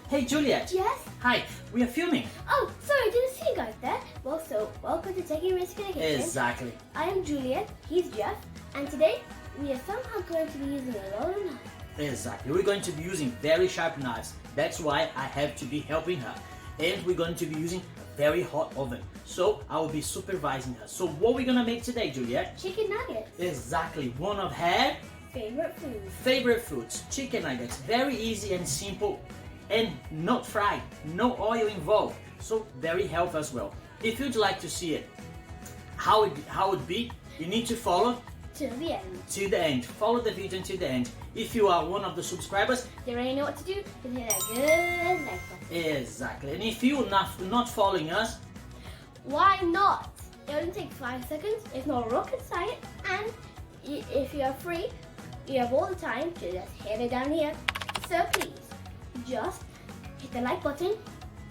Hey Juliet. Yes? Hi, we are filming. Oh, sorry, I didn't see you guys there. Well, so, welcome to Taking Risk in the Kitchen. Exactly. I am Juliet, he's Jeff, and today we are somehow going to be using a lot of knives. Exactly. We're going to be using very sharp knives. That's why I have to be helping her. And we're going to be using a very hot oven. So I will be supervising her. So what we're gonna make today, Juliet? Chicken nuggets. Exactly. One of her Favorite foods. Chicken nuggets. Very easy and simple. And not fried. No oil involved. So very healthy as well. If you'd like to see it, how it be, you need to follow to the end. To the end. Follow the video until the end. If you are one of the subscribers, you already know what to do. You hit that good like button. Exactly. And if you're not following us, why not? It only takes 5 seconds. It's not rocket science. And if you are free, you have all the time to just hit it down here. So please, just hit the like button,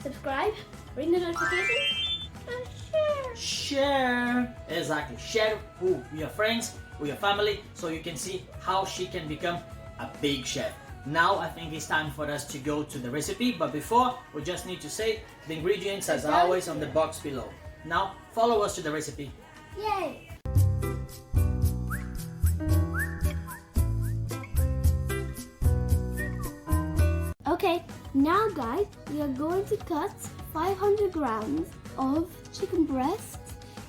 subscribe, ring the notifications, and share. Share. Exactly. Share with your friends, with your family, so you can see how she can become a big chef. Now I think it's time for us to go to the recipe, but before we just need to say the ingredients as always on the box below. Now follow us to the recipe. Yay! Okay, now guys, we are going to cut 500 grams of chicken breast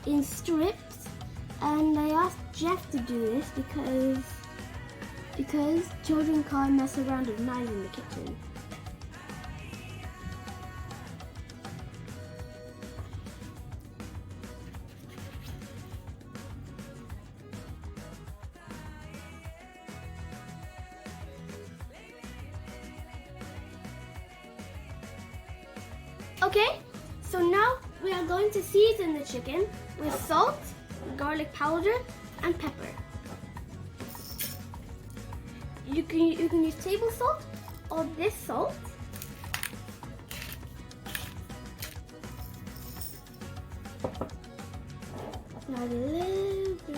in strips, and I asked Jeff to do this because children can't mess around with knives in the kitchen. Okay, so now we are going to season the chicken with salt, garlic powder, and pepper. You can use table salt or this salt. Now a little bit.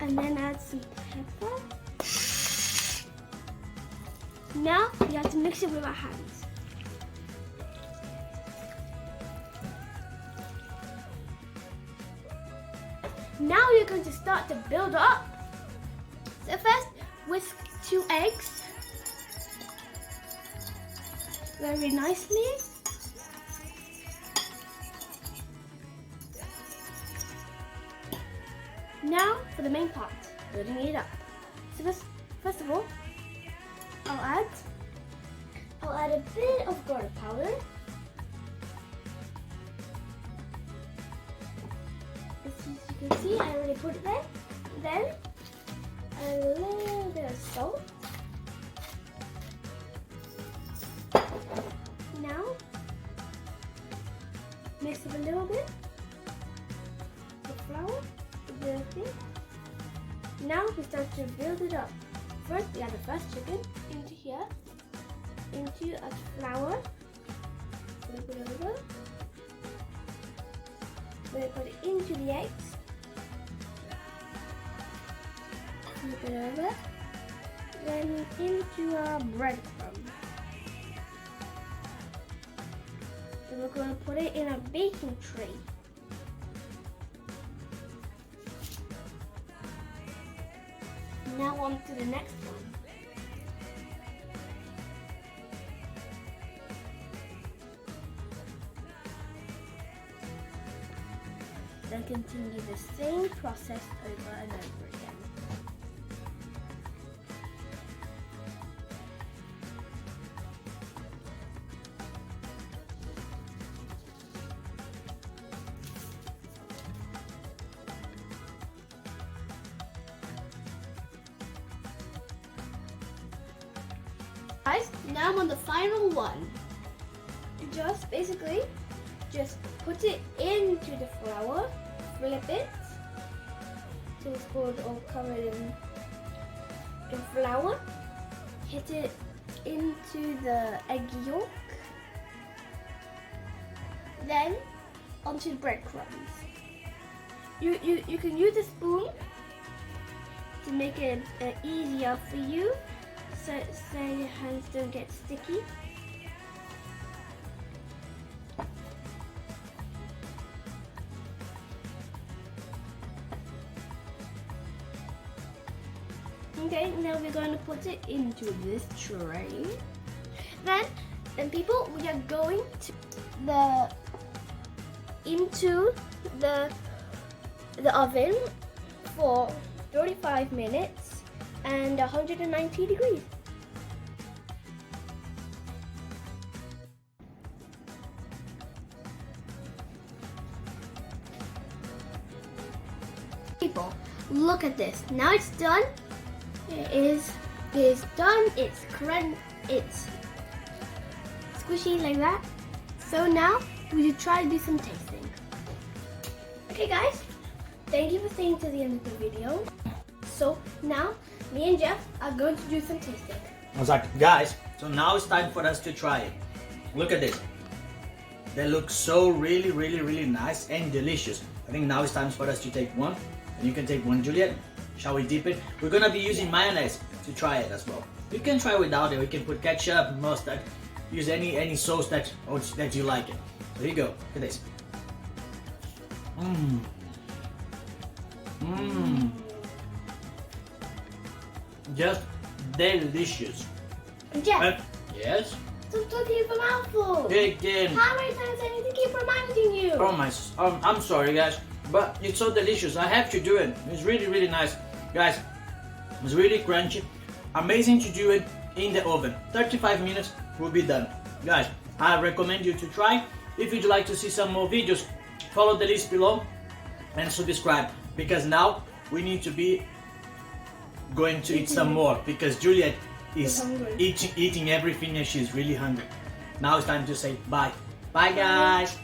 And then add some pepper. Now we have to mix it with our hands. Now we're going to start to build up. So first, whisk 2 eggs very nicely. Now for the main part, building it up. So first of all, I'll add a bit of garlic powder. As you can see, I already put it there. Then a little bit of salt. Now mix it a little bit. The flour, the thing. Now we start to build it up. First, we add the first chicken into here, into a flour, flip it over, then put it into the eggs, flip it over, then into a breadcrumb. Then we're going to put it in a baking tray. Now on to the next one. Then continue the same process over and over again. Guys, now I'm on the final one. Just put it into the flour, flip it till it's all covered in flour. Hit it into the egg yolk, then onto the breadcrumbs. You can use a spoon to make it easier for you, so your hands don't get sticky. Okay, now we're going to put it into this tray. Then, people, we are going to into the oven for 35 minutes and 190 degrees. People, look at this. Now it's done. It is done. It's it's squishy like that. So now we should try to do some tasting. Okay guys, thank you for staying to the end of the video. So now me and Jeff are going to do some tasting. Exactly, guys. So now it's time for us to try it. Look at this. They look so really nice and delicious. I think now it's time for us to take one. And you can take one, Juliet. Shall we dip it? We're gonna be using mayonnaise to try it as well. You can try without it. We can put ketchup, mustard, use any sauce that you like it. There you go. Look at this. Just delicious. Jeff, yes? stop talking for mouthful. Again. How many times I need to keep reminding you? Oh I'm sorry guys, but it's so delicious. I have to do it. It's really nice. Guys, it's really crunchy. Amazing to do it in the oven. 35 minutes will be done. Guys, I recommend you to try. If you'd like to see some more videos, follow the list below and subscribe, because now we need to be going to eat some more, because Juliet is eating everything and she's really hungry. Now it's time to say bye. Bye guys.